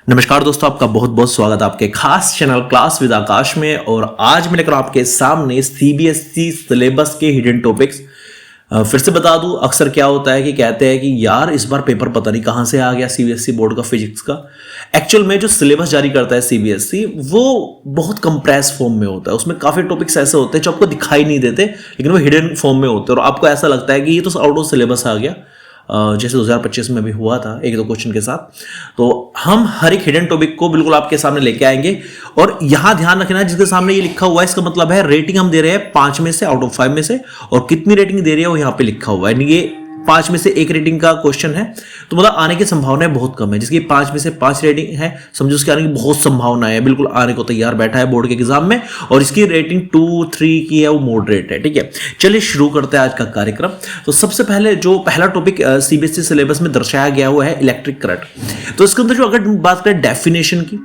नमस्कार दोस्तों, आपका बहुत बहुत स्वागत है आपके खास चैनल क्लास विद आकाश में। और आज मैं लेकर आपके सामने सीबीएसई सिलेबस के हिडन टॉपिक्स। फिर से बता दूं, अक्सर क्या होता है कि कहते हैं कि यार इस बार पेपर पता नहीं कहां से आ गया सीबीएसई बोर्ड का फिजिक्स का। एक्चुअल में जो सिलेबस जारी करता है सीबीएसई वो बहुत कंप्रेस फॉर्म में होता है। उसमें काफी टॉपिक्स ऐसे होते हैं जो आपको दिखाई नहीं देते, लेकिन वो हिडन फॉर्म में होते हैं और आपको ऐसा लगता है कि ये तो आउट ऑफ सिलेबस आ गया, जैसे 2025 में भी हुआ था एक दो क्वेश्चन के साथ। तो हम हर एक हिडन टॉपिक को बिल्कुल आपके सामने लेके आएंगे। और यहां ध्यान रखना, जिसके सामने ये लिखा हुआ है इसका मतलब है रेटिंग हम दे रहे हैं 5 में से आउट ऑफ 5 में से, और कितनी रेटिंग दे रही है वो यहां पे लिखा हुआ है। ये 5 में से 1 रेटिंग का क्वेश्चन है, तो मतलब आने की संभावनाएं बहुत कम है। जिसकी 5 में से 5 रेटिंग है, समझो उसके आने की बहुत संभावना है, बिल्कुल आने को तैयार बैठा है बोर्ड के एग्जाम में। और इसकी रेटिंग 2, 3 की है, वो मॉडरेट है। ठीक है, चलिए शुरू करते हैं आज का कार्यक्रम। तो सबसे पहले जो पहला टॉपिक सीबीएसई सिलेबस में दर्शाया गया हुआ है इलेक्ट्रिक करंट। तो इसके अंदर जो अगर बात करें डेफिनेशन की,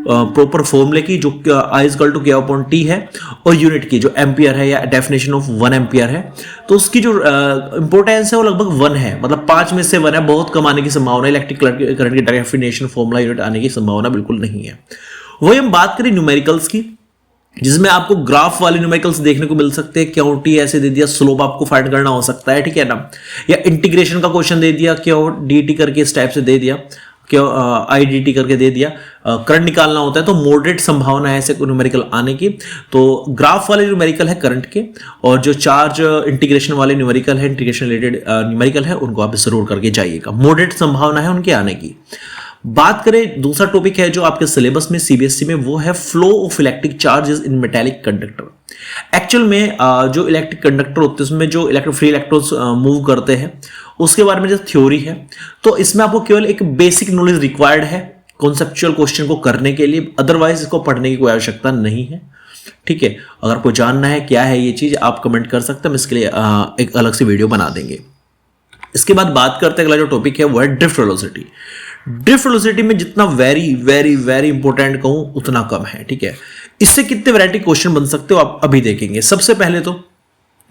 प्रॉपर फॉर्मूले की, जो I = K/T है, और यूनिट की जो एम्पियर है या डेफिनेशन ऑफ 1 एम्पियर है, तो उसकी जो इंपॉर्टेंस है वो लगभग 1 है, मतलब 5 में से 1 है। बहुत कम आने की संभावना, इलेक्ट्रिक करंट की डेफिनेशन फॉर्मूला यूनिट आने की संभावना बिल्कुल नहीं है। वही हम बात करें न्यूमेरिकल्स की, जिसमें आपको ग्राफ वाले न्यूमेरिकल्स देखने को मिल सकते हैं। QT ऐसे दे दिया, स्लोप आपको फाइंड करना हो सकता है, ठीक है ना, या इंटीग्रेशन का क्वेश्चन दे दिया, QDT करके इस टाइप से दे दिया, IDT करके दे दिया, करंट निकालना होता है। तो मॉडरेट संभावना है ऐसे न्यूमेरिकल आने की। तो ग्राफ वाले न्यूमेरिकल है करंट के, और जो चार्ज इंटीग्रेशन वाले न्यूमेरिकल है, इंटीग्रेशन रिलेटेड न्यूमेरिकल है, उनको आप जरूर करके जाइएगा। मॉडरेट संभावना है उनके आने की। बात करें दूसरा टॉपिक है जो आपके सिलेबस में सीबीएसई में, वो है flow of electric charges in metallic conductor. Actual में जो इलेक्ट्रिक कंडक्टर होते हैं उसमें जो फ्री इलेक्ट्रॉन्स मूव करते हैं, उसके बारे में जो थ्योरी है, तो इसमें आपको केवल एक बेसिक नॉलेज रिक्वायर्ड है कॉन्सेप्चुअल क्वेश्चन को करने के लिए। अदरवाइज इसको पढ़ने की कोई आवश्यकता नहीं है। ठीक है, अगर आपको जानना है क्या है ये चीज, आप कमेंट कर सकते हैं, हम इसके लिए एक अलग से वीडियो बना देंगे। इसके बाद बात करते हैं, अगला जो टॉपिक है वो है ड्रिफ्ट वेलोसिटी। ड्रिफ्ट वेलोसिटी में जितना वेरी वेरी वेरी इंपॉर्टेंट कहूं उतना कम है। ठीक है, इससे कितने वैरायटी क्वेश्चन बन सकते हो आप अभी देखेंगे। सबसे पहले तो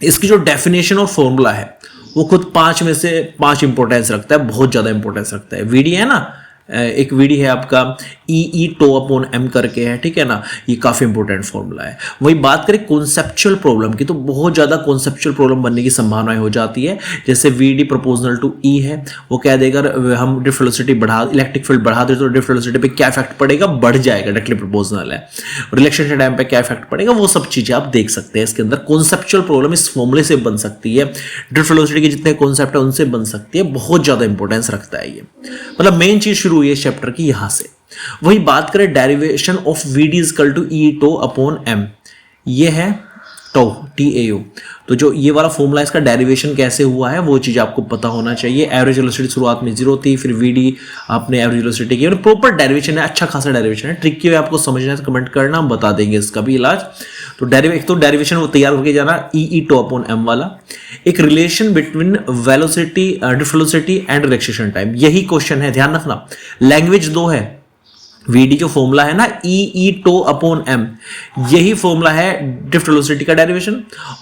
इसकी जो डेफिनेशन और फॉर्मूला है वो खुद 5 में से 5 इंपॉर्टेंस रखता है, बहुत ज्यादा इंपॉर्टेंस रखता है। वीडी है ना, एक वीडी है आपका E/τ/m करके है, ठीक है ना, ये काफी इंपॉर्टेंट फॉर्मूला है। वही बात करें कॉन्सेप्चुअल प्रॉब्लम की, तो बहुत ज्यादा कॉन्सेप्चुअल प्रॉब्लम बनने की संभावनाएं हो जाती है। जैसे VD प्रोपोर्शनल टू E है, वो कह देगा हम ड्रिफ्ट वेलोसिटी बढ़ा, इलेक्ट्रिक फील्ड बढ़ा दे तो ड्रिफ्ट वेलोसिटी पे क्या इफेक्ट पड़ेगा, बढ़ जाएगा, डायरेक्टली प्रोपोर्शनल है। रिलेक्सेशन टाइम पे क्या इफेक्ट पड़ेगा, वो सब चीजें आप देख सकते हैं। इसके अंदर कॉन्सेप्चुअल प्रॉब्लम इस फॉर्मूले से बन सकती है, ड्रिफ्ट वेलोसिटी के जितने कॉन्सेप्ट है उनसे बन सकती है। बहुत ज्यादा इंपॉर्टेंस रखता है ये, मतलब मेन चीज शुरू हुई है चैप्टर की यहां से। वही बात करें डेरिवेशन ऑफ VD = E/τ/m, ये है TAU। तो जो ये वाला फॉर्मूला इसका डेरिवेशन कैसे हुआ है वो चीज आपको पता होना चाहिए। एवरेज वेलोसिटी शुरुआत में 0 थी, फिर VD आपने एवरेज वेलोसिटी की, प्रॉपर डेरिवेशन है, अच्छा खासा डेरिवेशन है। ट्रिक की आपको समझना है तो कमेंट करना, हम बता देंगे इसका भी इलाज। तो डेरिवेशन वो तैयार करके जाना, E/τ/m वाला। एक relation between velocity, drift velocity and relaxation time, यही क्वेश्चन है, ध्यान रखना। लैंग्वेज 2 है, VD जो फॉर्मूला है ना E/τ/m, यही फॉर्मूला है ड्रिफ्ट वेलोसिटी का डेरिवेशन,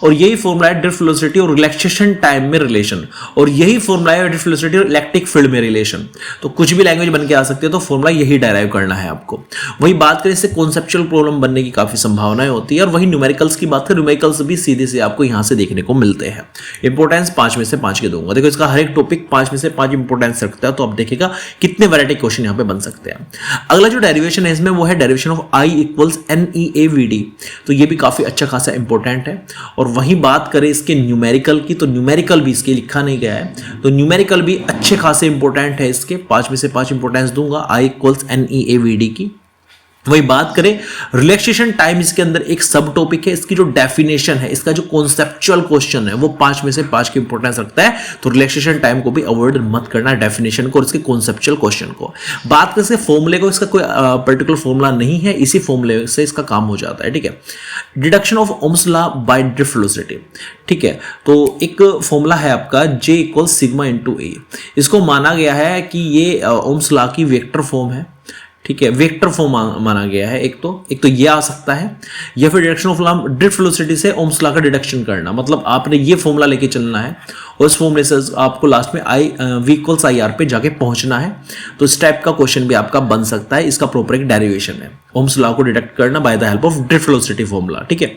और यही फॉर्मूला है ड्रिफ्ट वेलोसिटी और रिलैक्सेशन टाइम में रिलेशन, और यही फॉर्मूला है ड्रिफ्ट वेलोसिटी और इलेक्ट्रिक फील्ड में रिलेशन। तो कुछ भी लैंग्वेज बन के आ सकती है, तो फॉर्मूला यही डेराइव करना है आपको। वही बात करें, इससे कॉन्सेप्चुअल प्रॉब्लम बनने की काफी संभावनाएं होती है। और वही न्यूमेरिकल्स की बात करें, न्यूमेरिकल्स भी सीधे से आपको यहां से देखने को मिलते हैं। इंपॉर्टेंस 5 में से 5 के दूंगा। देखो इसका हर एक टॉपिक 5 में से 5 इंपॉर्टेंस रखता है, तो आप देखिएगा कितने वैरायटी क्वेश्चन यहां पे बन सकते हैं। अगला जो डेरिवेशन है इसमें वो है डेरिवेशन ऑफ I = NEAVD। तो ये भी काफी अच्छा खासा इंपॉर्टेंट है। और वही बात करें इसके न्यूमेरिकल की, तो न्यूमेरिकल भी इसके लिखा नहीं गया है, तो न्यूमेरिकल भी अच्छे खासे इंपॉर्टेंट है। इसके 5 में से 5 इंपॉर्टेंस दूंगा I = NEAVD की। वही बात करें रिलैक्सेशन टाइम, इसके अंदर एक सब टॉपिक है। इसकी जो डेफिनेशन है, इसका जो कॉन्सेप्चुअल क्वेश्चन है, वो 5 में से 5 की इंपॉर्टेंस रखता है। तो रिलैक्सेशन टाइम को भी अवॉइड मत करना, डेफिनेशन को और इसके कॉन्सेप्चुअल क्वेश्चन को। बात करें फॉर्मूले को, इसका कोई पर्टिकुलर फॉर्मूला नहीं है, इसी फॉर्मूले से इसका काम हो जाता है। ठीक है, deduction of Ohm's law by drift velocity. ठीक है, तो एक फॉर्मूला है आपका J = σ/A। इसको माना गया है कि ये ओम्स लॉ की वेक्टर फॉर्म है। ठीक है, वेक्टर फॉर्म माना गया है। एक तो ये आ सकता है, या फिर डिडक्शन ऑफ ड्रिफ्ट वेलोसिटी से ओम्स लॉ का डिडक्शन करना, मतलब आपने ये फॉर्मूला लेके चलना है और इस फॉर्मूले से आपको लास्ट में आई वी इक्वल्स आई आर पे जाके पहुंचना है। तो इस टाइप का क्वेश्चन भी आपका बन सकता है। इसका प्रॉपर एक डेरिवेशन है, ओम्स लॉ को डिटेक्ट करना by the help of drift velocity formula. ठीक है,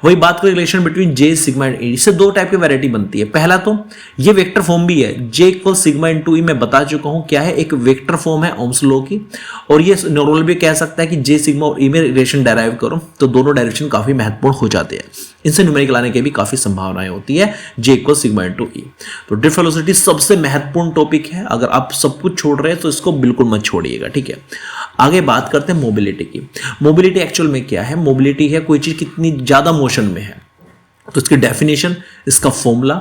वही बात करें relation between J sigma and E, इससे दो टाइप की वैरायटी बनती है। पहला तो ये वेक्टर फॉर्म भी है, जे इक्वल सिग्मा इनटू ई, मैं बता चुका हूं क्या है, एक वेक्टर फॉर्म है ओम्स लॉ की। और ये नॉर्मल भी कह सकता है कि जे सिग्मा और ई में रिलेशन डेराइव करो तो दोनों डायरेक्शन काफी महत्वपूर्ण हो जाते हैं। इनसे न्यूमेरिकल आने की भी काफी संभावनाएं होती है, जे इक्वल सिग्मा इनटू ई। तो ड्रिफ्ट वेलोसिटी सबसे महत्वपूर्ण टॉपिक है, अगर आप सब कुछ छोड़ रहे हैं तो इसको बिल्कुल मत छोड़िएगा। ठीक है, आगे बात करते हैं मोबिलिटी की। मोबिलिटी एक्चुअल में क्या है? मोबिलिटी है कोई चीज कितनी ज्यादा मोशन में है। तो इसकी डेफिनेशन, इसका फॉर्मूला,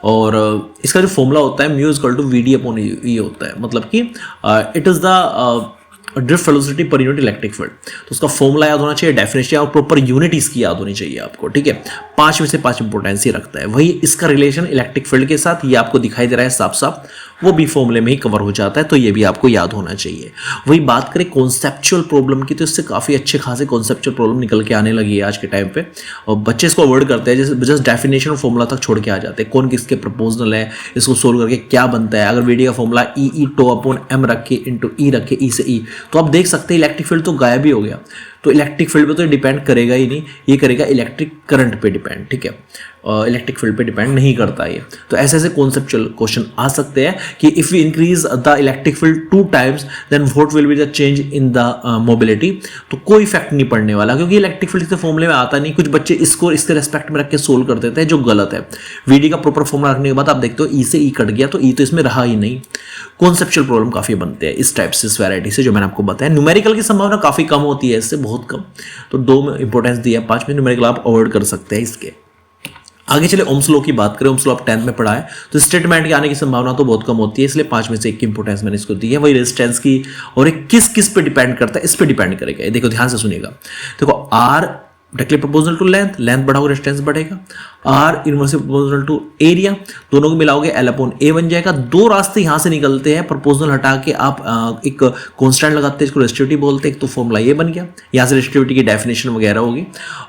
और इसका जो फॉर्मूला होता है mu equal to V D upon E होता है, मतलब कि it is the drift velocity per unit electric field. तो उसका फॉर्मूला याद होना चाहिए, डेफिनेशन और प्रॉपर यूनिट इसकी याद होनी चाहिए आपको। ठीक है, 5 में से 5 इंपोर्टेंस ही रखता है। वही इसका रिलेशन इलेक्ट्रिक फील्ड के साथ, ये आपको दिखाई दे रहा है साफ साफ, वो भी फॉर्मूले में ही कवर हो जाता है, तो ये भी आपको याद होना चाहिए। वही बात करें कॉन्सेप्चुअल प्रॉब्लम की, तो इससे काफ़ी अच्छे खासे कॉन्सेप्चुअल प्रॉब्लम निकल के आने लगी है आज के टाइम पे, और बच्चे इसको अवॉइड करते हैं, जैसे जस्ट डेफिनेशन और फॉर्मूला तक छोड़ के आ जाते हैं। कौन किसके प्रपोजनल है, इसको सोल्व करके क्या बनता है। अगर वीडी का formula E tau upon M रखे इंटू ई रखे, ई से ई, तो आप देख सकते हैं इलेक्ट्रिक फील्ड तो गायब ही हो गया। तो इलेक्ट्रिक फील्ड पे तो डिपेंड करेगा ही नहीं, ये करेगा इलेक्ट्रिक करंट पे डिपेंड। ठीक है, इलेक्ट्रिक फील्ड पे डिपेंड नहीं करता ये। तो ऐसे ऐसे कॉन्सेप्चुअल क्वेश्चन आ सकते हैं कि if we increase the electric field 2 times then what will be the change in the mobility. तो कोई इफेक्ट नहीं पड़ने वाला, क्योंकि इलेक्ट्रिक फील्ड के फॉर्मूले में आता नहीं। कुछ बच्चे इसको इसके रेस्पेक्ट में रख के सोल्व कर देते हैं, जो गलत है। वीडी का प्रॉपर फॉर्मूला रखने के बाद आप देखते हो ई से ई कट गया, तो ई तो इसमें रहा ही नहीं। कॉन्सेप्चुअल प्रॉब्लम काफी बनते हैं इस टाइप से, इस वैरायटी से, जो मैंने आपको बताया। न्यूमेरिकल की संभावना काफी कम होती है, इससे बहुत कम। तो 2 में इंपॉर्टेंस दिया, 5 में न्यूमेरिकल आप अवॉइड कर सकते हैं इसके। आगे चले ओम्स लॉ की बात करें, ओम्स लॉ आप 10th में पढ़ा है, तो स्टेटमेंट के आने की संभावना तो बहुत कम होती है, इसलिए 5 में से 1 की इंपोर्टेंस मैंने इसको दी है। वही रेजिस्टेंस की, और एक किस किस पे डिपेंड करता है, इस पे डिपेंड करेगा। ये देखो ध्यान से सुनिएगा, देखो R directly proportional to length, length बढ़ाओगे रेजिस्टेंस बढ़ेगा। R inversely proportional to area, दोनों को मिलाओगे एल अपॉन ए बन जाएगा। 2 रास्ते यहां से निकलते हैं, प्रोपोर्शनल हटा के आप एक कांस्टेंट लगाते हैं, इसको रेजिस्टिविटी बोलते हैं। तो फॉर्मूला ये बन गया, यहां से रेजिस्टिविटी की डेफिनेशन वगैरह होगी।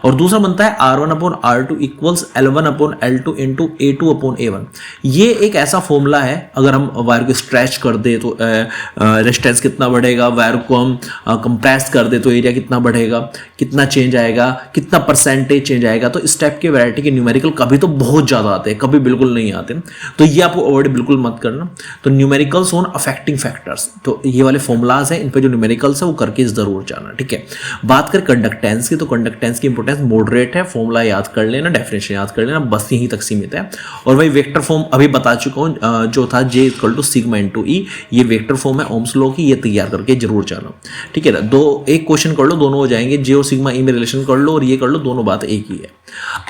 और दूसरा बनता है R1 upon R2 equals L1 upon L2 into A2 upon A1। ये एक ऐसा फॉर्मूला है, अगर हम वायर को स्ट्रेच कर दे तो रेजिस्टेंस कितना बढ़ेगा, वायर को हम कंप्रेस कर दे तो एरिया कितना बढ़ेगा, कितना चेंज आएगा, कितना परसेंटेज चेंज आएगा। तो इस टाइप के वैरायटी के न्यूमेरिकल कभी तो बहुत ज्यादा आते हैं, कभी बिल्कुल नहीं आते। तो ये आपको अवॉइड बिल्कुल मत करना। तो न्यूमेरिकल्स ऑन अफेक्टिंग फैक्टर्स, तो ये वाले फॉर्मुलाज हैं, इन पे जो न्यूमेरिकल्स है वो करके जरूर जाना। ठीक है, बात कर कंडक्टेंस की, तो कंडक्टेंस की इंपोर्टेंस मॉडरेट है। फॉर्मूला याद कर लेना, डेफिनेशन याद कर लेना, बस यहीं तक सीमित है। और वही वेक्टर फॉर्म अभी बता चुका हूं, जो था J equal to sigma into ई, ये वेक्टर फॉर्म है ओम्स लॉ की, ये तैयार करके जरूर जाना। ठीक है ना, एक क्वेश्चन कर लो, दोनों हो जाएंगे। जे और सिग्मा ई में रिलेशन कर लो और ये कर लो, दोनों बात एक ही है।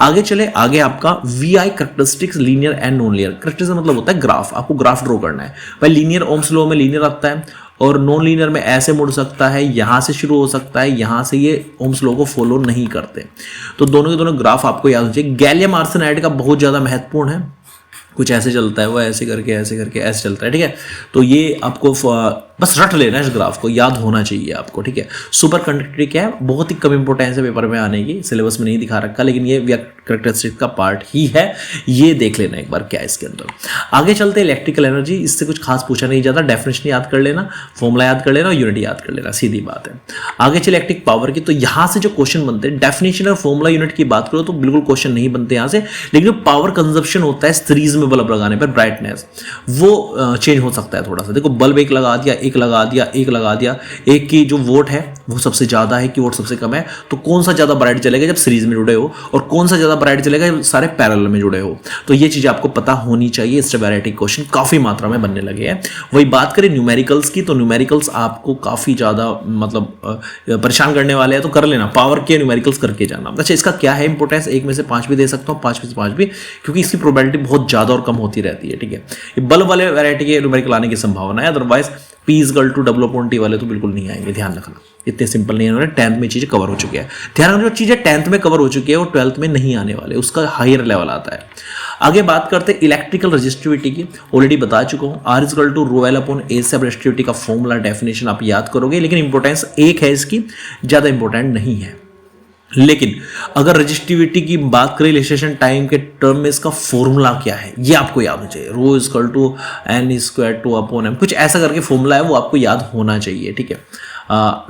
आगे चले, आगे आपका V I characteristics linear and non linear. Characteristics मतलब होता है ग्राफ, आपको ग्राफ ड्रॉ करना है। भाई लीनियर ओम्स लॉ में लीनियर आता है, और नॉन लीनियर में ऐसे मुड़ सकता है, यहां से शुरू हो सकता है, यहां से। ये ओम्स लॉ को फॉलो नहीं करते। तो दोनों के दोनों ग्राफ आपको याद होना चाहिए। गैलियम आर्सेनाइड का बहुत ज्यादा महत्वपूर्ण है, कुछ ऐसे चलता है, वो ऐसे करके ऐसे चलता है। ठीक है, तो ये आपको बस रट लेना है, इस ग्राफ को याद होना चाहिए आपको। ठीक है, सुपर कंडक्टिविटी क्या है, बहुत ही कम इंपोर्टेंस है पेपर में आने की, सिलेबस में नहीं दिखा रखा, लेकिन ये कैरेक्टरिस्टिक का पार्ट ही है, ये देख लेना एक बार क्या है इसके अंदर। आगे चलते हैं इलेक्ट्रिकल एनर्जी, इससे कुछ खास पूछा नहीं जाता, डेफिनेशन याद कर लेना, फॉर्मूला याद कर लेना, यूनिट याद कर लेना, सीधी बात है। आगे चले इलेक्ट्रिक पावर की, तो यहां से जो क्वेश्चन बनते हैं, डेफिनेशन और फॉर्मूला यूनिट की बात करो तो बिल्कुल क्वेश्चन नहीं बनते यहां से, लेकिन जो पावर कंजप्शन होता है सीरीज में बल्ब लगाने पर, ब्राइटनेस वो चेंज हो सकता है थोड़ा सा। देखो बल्ब एक लगा दिया, एक लगा दिया, एक की जो वोट है वो सबसे ज्यादा है कि वोट सबसे कम है, तो कौन सा ज्यादा ब्राइट चलेगा जब सीरीज में जुड़े हो, और कौन सा ज्यादा ब्राइट चलेगा जब सारे पैरेलल में जुड़े हो। तो ये चीज आपको पता होनी चाहिए। इससे वैरायटी क्वेश्चन काफी मात्रा में बनने लगे हैं। वही बात करें न्यूमेरिकल्स की, तो न्यूमेरिकल्स आपको काफी ज्यादा मतलब परेशान करने वाले हैं, तो कर लेना, पावर के न्यूमेरिकल्स करके जाना। अच्छा, इसका क्या है इंपोर्टेंस, 1 में से 5 भी दे सकता हूँ, 5 में से 5 भी, क्योंकि इसकी प्रोबेबिलिटी बहुत ज्यादा और कम होती रहती है। ठीक है, ये बल्ब वाले वैरायटी के न्यूमेरिकल आने की संभावना है, otherwise P is equal to W upon T वाले तो बिल्कुल नहीं आएंगे, ध्यान रखना। इतने सिंपल नहीं है, 10th में चीजें कवर हो चुकी है। ध्यान रखना, जो चीजें 10th में कवर हो चुकी है वो 12th में नहीं आने वाले, उसका हायर लेवल आता है। आगे बात करते हैं इलेक्ट्रिकल रेजिस्टिविटी की, ऑलरेडी बता चुका हूं, R is equal to rho L upon A से रेजिस्टिविटी का फॉर्मूला, डेफिनेशन आप याद करोगे, लेकिन इंपोर्टेंस एक है इसकी, ज्यादा इंपोर्टेंट नहीं है। लेकिन अगर रजिस्टिविटी की बात करें रिलेशन टाइम के टर्म में, इसका फॉर्मूला क्या है ये आपको याद होना चाहिए। Rho equal to N square tau upon M, कुछ ऐसा करके फॉर्मूला है वो आपको याद होना चाहिए, ठीक है।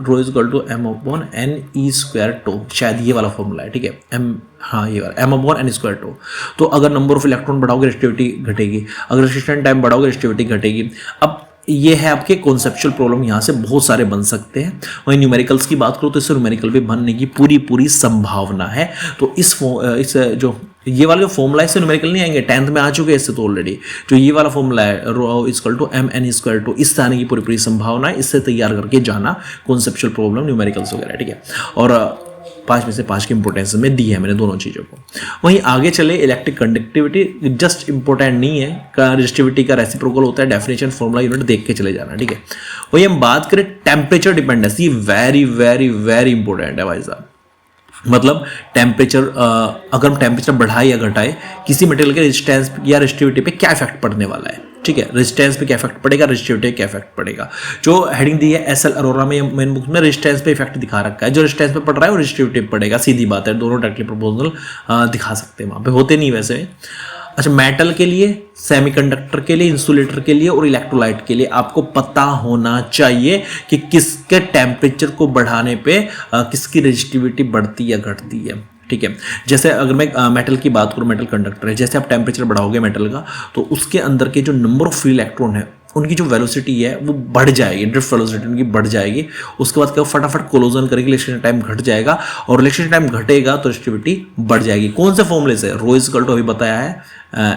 Rho equal to M upon N E square tau, शायद ये वाला फॉर्मूला है, ठीक है। एम, हाँ ये वाला M upon N square tau. तो अगर नंबर ऑफ इलेक्ट्रॉन बढ़ाओगे रजिस्टिविटी घटेगी, अगर रेजिस्टेंस टाइम बढ़ाओगे रजिस्टिविटी घटेगी। अब ये है आपके कॉन्सेप्चुअल प्रॉब्लम, यहाँ से बहुत सारे बन सकते हैं। वहीं न्यूमेरिकल्स की बात करो तो इससे न्यूमेरिकल भी बनने की पूरी संभावना है। तो इस जो ये वाला जो फॉर्मूला है इससे न्यूमेरिकल नहीं आएंगे, 10th में आ चुके हैं इससे तो ऑलरेडी। जो ये वाला फॉर्मूला है rho equal to M N square tau, इससे आने की पूरी संभावना है। इससे तैयार करके जाना कॉन्सेप्चुअल प्रॉब्लम न्यूमेरिकल्स वगैरह, ठीक है। और 5 में से 5 की इंपोर्टेंस में दी है मैंने दोनों चीज़ों को। वहीं आगे चले, इलेक्ट्रिक कंडक्टिविटी जस्ट इंपॉर्टेंट नहीं है, रजिस्टिविटी का रेसिप्रोकल होता है, डेफिनेशन फॉर्मूला यूनिट देख के चले जाना, ठीक है। वही हम बात करें टेम्परेचर डिपेंडेंस, ये वेरी वेरी वेरी इंपॉर्टेंट है भाई साहब। मतलब टेम्परेचर, अगर हम टेम्परेचर बढ़ाए या घटाए, किसी मटेरियल के रेजिस्टेंस या रेजिस्टिविटी पे क्या इफेक्ट पड़ने वाला है, ठीक है। रेजिस्टेंस पे क्या इफेक्ट पड़ेगा, रेजिस्टिविटी पे क्या इफेक्ट पड़ेगा। जो हेडिंग दी है एसएल अरोरा में मेन बुक में, रेजिस्टेंस पे इफेक्ट दिखा रखा है। जो रेजिस्टेंस पे पड़ रहा है वो रेजिस्टिविटी पे पड़ेगा, सीधी बात है। दोनों डायरेक्टली प्रोपोर्शनल दिखा सकते हैं, वहाँ पे होते नहीं वैसे। अच्छा, मेटल के लिए, सेमीकंडक्टर के लिए, इंसुलेटर के लिए और इलेक्ट्रोलाइट के लिए आपको पता होना चाहिए कि किसके टेम्परेचर को बढ़ाने पे किसकी रेजिस्टिविटी बढ़ती या घटती है, ठीक है। जैसे अगर मैं मेटल की बात करूँ, मेटल कंडक्टर है, जैसे आप टेम्परेचर बढ़ाओगे मेटल का तो उसके अंदर के जो नंबर ऑफ फ्री इलेक्ट्रॉन है उनकी जो वेलोसिटी है वो बढ़ जाएगी, ड्रिफ्ट वेलोसिटी उनकी बढ़ जाएगी। उसके बाद क्या फटाफट कोलोजन करेगी, रिलेशन टाइम घट जाएगा, और रिलेशन टाइम घटेगा तो रेजिस्टिविटी बढ़ जाएगी। कौन से फॉर्मूले से? रो इक्वल टू अभी बताया है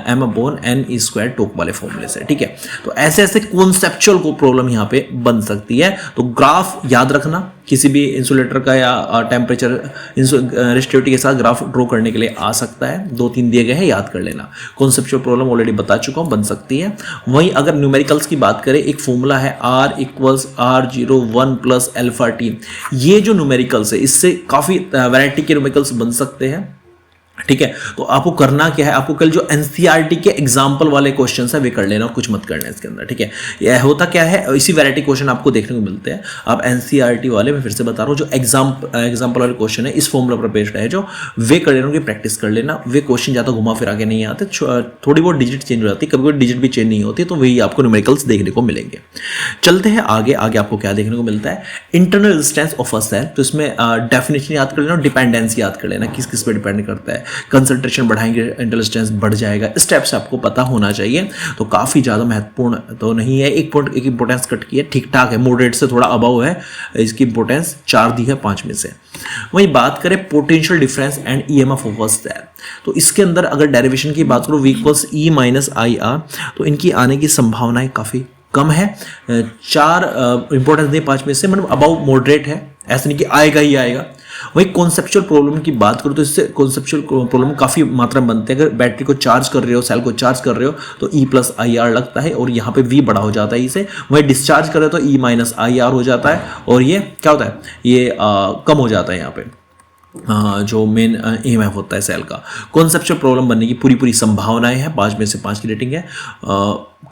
M upon N E square टोक वाले फॉर्मूले से, ठीक है। तो ऐसे ऐसे कॉन्सेप्चुअल को प्रॉब्लम यहाँ पे बन सकती है। तो ग्राफ याद रखना, किसी भी इंसुलेटर का या टेम्परेचर रेजिस्टिविटी के साथ ग्राफ ड्रॉ करने के लिए आ सकता है। 2-3 दिए गए हैं, याद कर लेना। कॉन्सेप्चुअल प्रॉब्लम ऑलरेडी बता चुका हूँ, बन सकती है। वहीं अगर न्यूमेरिकल्स की बात करें, एक फॉर्मूला है R equals R01 plus alpha T. ये जो न्यूमेरिकल्स है इससे काफ़ी वैरायटी के न्यूमेरिकल्स बन सकते हैं, ठीक है। तो आपको करना क्या है, आपको कल जो एनसीईआरटी के एग्जाम्पल वाले क्वेश्चन है वे कर लेना और कुछ मत करना इसके अंदर, ठीक है। यह होता क्या है, इसी वैरायटी क्वेश्चन आपको देखने को मिलते हैं। आप एनसीईआरटी वाले, मैं फिर से बता रहा हूँ, जो एग्जाम्पल वाले क्वेश्चन है इस फॉर्मूला पर बेस्ड है, जो वे कर लेना, उनकी प्रैक्टिस कर लेना। वे क्वेश्चन ज़्यादा घुमा फिरा के नहीं आते, थोड़ी बहुत डिजिट चेंज हो जाती है, कभी कोई डिजिट भी चेंज नहीं होती, तो वही आपको न्यूमेरिकल्स देखने को मिलेंगे। चलते हैं आगे। आगे आपको क्या देखने को मिलता है, internal resistance of a cell. तो इसमें डेफिनेशन याद कर लेना और डिपेंडेंसी याद कर लेना, किस किस पे डिपेंड करता है। कंसंट्रेशन बढ़ाएंगे इंटेलिजेंस बढ़ जाएगा, स्टेप्स आपको पता होना चाहिए। तो काफ़ी ज़्यादा महत्वपूर्ण तो नहीं है, एक इंपॉर्टेंस कट की है, ठीक ठाक है, मॉडरेट से थोड़ा अबव है, इसकी इंपॉर्टेंस 4 दी है 5 में से। वहीं बात करें potential difference and EMF of a cell, तो इसके अंदर अगर डेरिवेशन की बात करो, V equals E minus I R, तो इनकी आने की संभावनाएं काफ़ी कम है। 4 इंपॉर्टेंस दे 5 में से, मतलब अबाउ मॉडरेट है, ऐसा नहीं कि आएगा ही आएगा। वही कॉन्सेप्चुअल प्रॉब्लम की बात करो तो इससे कॉन्सेप्चुअल प्रॉब्लम काफ़ी मात्रा में बनते हैं। अगर बैटरी को चार्ज कर रहे हो, सेल को चार्ज कर रहे हो, तो E प्लस आई आर लगता है और यहाँ पे V बड़ा हो जाता है इसे। वही डिस्चार्ज कर रहे हो तो E माइनस आई आर हो जाता है, और ये क्या होता है, ये कम हो जाता है यहाँ पे जो मेन EMF होता है सेल का। कॉन्सेप्चुअल प्रॉब्लम बनने की पूरी संभावनाएं हैं, 5 में से 5 की रेटिंग है।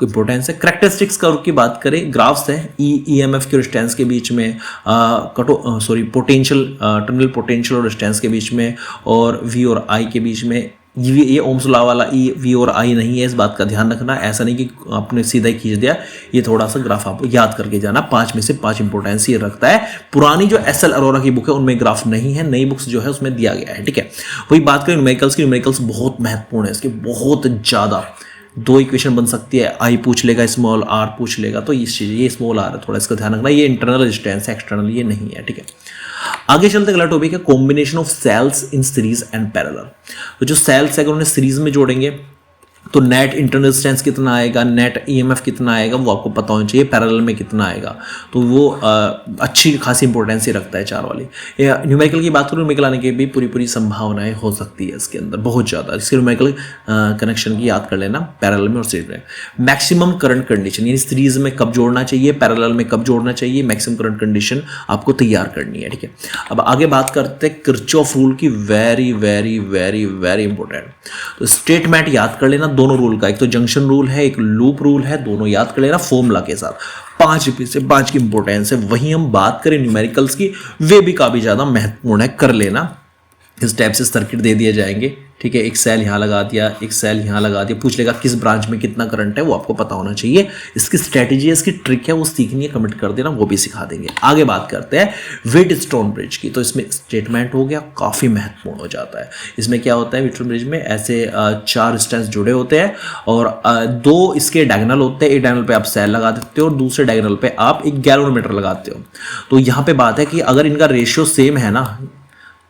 इंपॉर्टेंस है। करैक्टरिस्टिक्स की बात करें, ग्राफ्स है EMF के रेजिस्टेंस के बीच में, पोटेंशियल, टर्मिनल पोटेंशियल और रेजिस्टेंस के बीच में, और V और I के बीच में। ये ओम्स लॉ वाला V और I नहीं है, इस बात का ध्यान रखना। ऐसा नहीं कि आपने सीधा ही खींच दिया, ये थोड़ा सा ग्राफ आप याद करके जाना। 5 में से 5 इंपॉर्टेंस ये रखता है। पुरानी जो SL अरोरा की बुक है उनमें ग्राफ नहीं है, नई बुक्स जो है उसमें दिया गया है, ठीक है। वही बात करें न्यूमेरिकल्स की, न्यूमेरिकल्स बहुत महत्वपूर्ण है इसके, बहुत ज़्यादा। 2 इक्वेशन बन सकती है, I पूछ लेगा, स्मॉल r पूछ लेगा, तो ये स्मॉल r है, थोड़ा इसका ध्यान रखना। ये इंटरनल रेजिस्टेंस है, एक्सटर्नल ये नहीं है, ठीक है। आगे चलते अगला टॉपिक है combination of cells in series and parallel. तो जो सेल्स है अगर उन्हें सीरीज में जोड़ेंगे तो नेट इंटरनल रेजिस्टेंस कितना आएगा, नेट EMF कितना आएगा, वो आपको पता होना चाहिए। पैरेलल में कितना आएगा, तो वो अच्छी खासी इंपॉर्टेंस ही रखता है 4 वाली। न्यूमेरिकल की बात करूँ, न्यूमेरिकल आने की भी पूरी संभावनाएं हो सकती है इसके अंदर, बहुत ज़्यादा। इसके न्यूमेरिकल कनेक्शन की याद कर लेना, पैरेलल में और सीरीज में। मैक्सिमम करंट कंडीशन, यानी सीरीज में कब जोड़ना चाहिए, पैरेलल में कब जोड़ना चाहिए, मैक्सिमम करंट कंडीशन आपको तैयार करनी है, ठीक है। अब आगे बात करते हैं किरचॉफ रूल की, very very very very important. तो स्टेटमेंट याद कर लेना दोनों रूल का, एक तो जंक्शन रूल है, एक लूप रूल है, दोनों याद कर लेना फॉर्मूला के साथ। 5 में से 5 की इंपॉर्टेंस है। वहीं हम बात करें न्यूमेरिकल्स की, वे भी काफी ज्यादा महत्वपूर्ण है, कर लेना। इस टाइप से सर्किट दे दिए जाएंगे, ठीक है। एक सेल यहाँ लगा दिया, एक सेल यहाँ लगा दिया, पूछ लेगा किस ब्रांच में कितना करंट है, वो आपको पता होना चाहिए। इसकी स्ट्रेटेजी, इसकी ट्रिक है, वो सीखनी है, कमेंट कर देना, वो भी सिखा देंगे। आगे बात करते हैं व्हीटस्टोन ब्रिज की। तो इसमें स्टेटमेंट हो गया, काफ़ी महत्वपूर्ण हो जाता है। इसमें क्या होता है, व्हीटस्टोन ब्रिज में ऐसे 4 स्ट्रैंड्स जुड़े होते हैं और 2 इसके डायगोनल होते हैं। एक डायगोनल पे आप सेल लगा देते हो और दूसरे डायगोनल पे आप एक गैल्वेनोमीटर लगाते हो। तो यहाँ पे बात है कि अगर इनका रेशियो सेम है ना,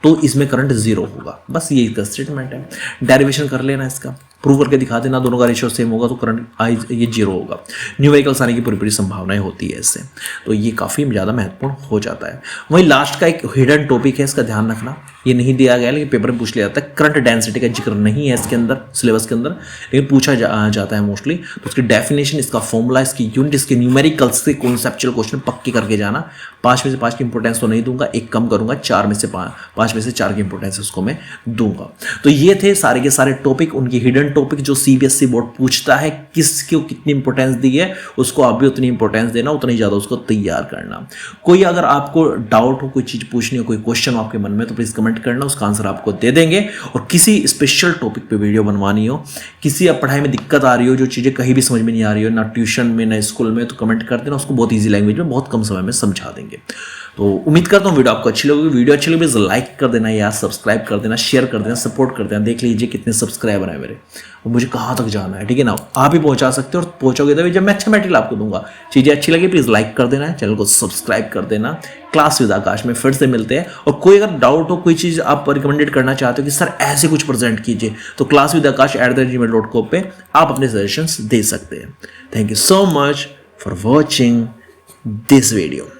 तो इसमें करंट 0 होगा। बस ये इसका स्टेटमेंट है। डेरिवेशन कर लेना, इसका प्रूव करके दिखा देना, दोनों का रेशियो सेम होगा तो करंट ये 0 होगा। न्यू व्हीकल्स आने की पूरी संभावनाएं होती है इससे, तो ये काफ़ी ज़्यादा महत्वपूर्ण हो जाता है। वहीं लास्ट का एक हिडन टॉपिक है, इसका ध्यान रखना, ये नहीं दिया गया लेकिन पेपर में पूछ लिया जाता है। करंट डेंसिटी का जिक्र नहीं है इसके अंदर, सिलेबस के अंदर, लेकिन पूछा जाता है मोस्टली। तो उसकी डेफिनेशन, इसका फॉर्मूला, इसकी यूनिट, इसके न्यूमेरिकल्स के कॉन्सेप्चुअल क्वेश्चन पक्के करके जाना। 5 में से 5 की इंपोर्टेंस तो नहीं दूंगा, एक कम करूंगा, 4 में से 4 की इंपोर्टेंस उसको मैं दूंगा। तो ये थे सारे के सारे टॉपिक, उनकी हिडन टॉपिक जो सीबीएसई बोर्ड पूछता है, किसको कितनी इंपॉर्टेंस दी है, उसको आप भी उतनी इंपॉर्टेंस देना, उतनी ज़्यादा उसको तैयार करना। कोई अगर आपको डाउट हो, कोई चीज़ पूछनी हो, कोई क्वेश्चन हो आपके मन में, तो प्लीज़ कमेंट करना, उसका आंसर आपको दे देंगे। और किसी स्पेशल टॉपिक पे वीडियो बनवानी हो, किसी अब पढ़ाई में दिक्कत आ रही हो, जो चीज़ें कहीं भी समझ में नहीं आ रही हो, ना ट्यूशन में ना स्कूल में, तो कमेंट कर देना, उसको बहुत ईजी लैंग्वेज में बहुत कम समय में समझा देंगे। तो उम्मीद करता हूँ वीडियो आपको अच्छी लगेगी। वीडियो अच्छी लगे तो लाइक कर देना यार, सब्सक्राइब कर देना, शेयर कर देना, सपोर्ट कर देना। देख लीजिए कितने सब्सक्राइबर हैं मेरे, और मुझे कहाँ तक जाना है, ठीक है ना। आप ही पहुँचा सकते हो, और पहुँचोगे तभी जब मैं अच्छा मटेरियल आपको दूंगा। चीज़ें अच्छी लगी प्लीज़ लाइक कर देना, चैनल को सब्सक्राइब कर देना। क्लास विद आकाश में फिर से मिलते हैं। और कोई अगर डाउट हो, कोई चीज़ आप रिकमेंडेड करना चाहते हो कि सर ऐसे कुछ प्रेजेंट कीजिए, तो classwithaakash@gmail.com पे आप अपने सजेशंस दे सकते हैं। Thank you so much for watching this video.